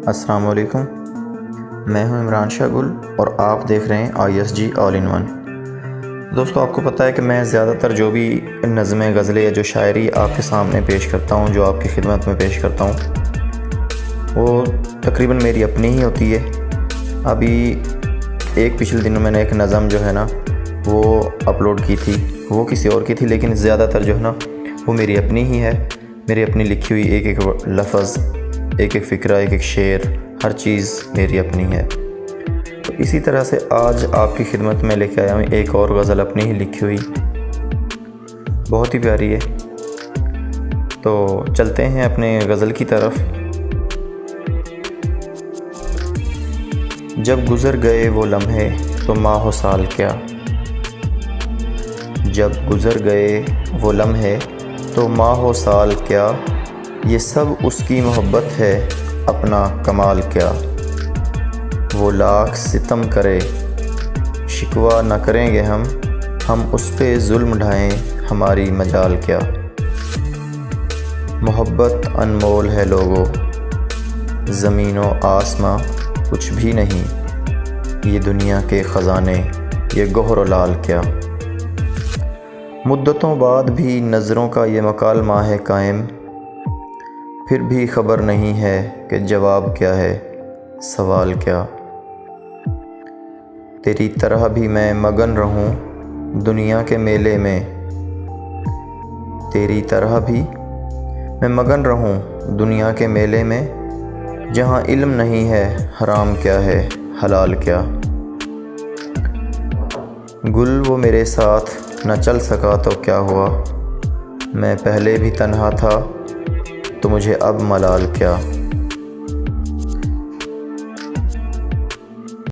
السلام علیکم، میں ہوں عمران شاہ گل اور آپ دیکھ رہے ہیں ISG آل ان ون۔ دوستو، آپ کو پتہ ہے کہ میں زیادہ تر جو بھی نظمیں، غزلیں یا جو شاعری آپ کے سامنے پیش کرتا ہوں، جو آپ کی خدمت میں پیش کرتا ہوں، وہ تقریباً میری اپنی ہی ہوتی ہے۔ ابھی پچھلے دنوں میں نے ایک نظم جو ہے نا وہ اپلوڈ کی تھی، وہ کسی اور کی تھی، لیکن زیادہ تر جو ہے نا وہ میری اپنی ہی ہے، میری اپنی لکھی ہوئی ایک ایک لفظ، ایک ایک فقرہ، ایک ایک شعر، ہر چیز میری اپنی ہے۔ تو اسی طرح سے آج آپ کی خدمت میں لے کے آیا ہوں ایک اور غزل اپنی ہی لکھی ہوئی، بہت ہی پیاری ہے۔ تو چلتے ہیں اپنے غزل کی طرف۔ جب گزر گئے وہ لمحے تو ماہ و سال کیا، جب گزر گئے وہ لمحے تو ماہ و سال کیا، یہ سب اس کی محبت ہے، اپنا کمال کیا۔ وہ لاکھ ستم کرے شکوہ نہ کریں گے ہم اس پہ ظلم ڈھائیں، ہماری مجال کیا۔ محبت انمول ہے لوگو، زمین و آسماں کچھ بھی نہیں، یہ دنیا کے خزانے، یہ گوہر و لال کیا۔ مدتوں بعد بھی نظروں کا یہ مکالمہ ہے قائم، پھر بھی خبر نہیں ہے کہ جواب کیا ہے، سوال کیا۔ تیری طرح بھی میں مگن رہوں دنیا کے میلے میں، تیری طرح بھی میں مگن رہوں دنیا کے میلے میں، جہاں علم نہیں ہے حرام کیا ہے، حلال کیا۔ گل وہ میرے ساتھ نہ چل سکا تو کیا ہوا، میں پہلے بھی تنہا تھا تو مجھے اب ملال کیا۔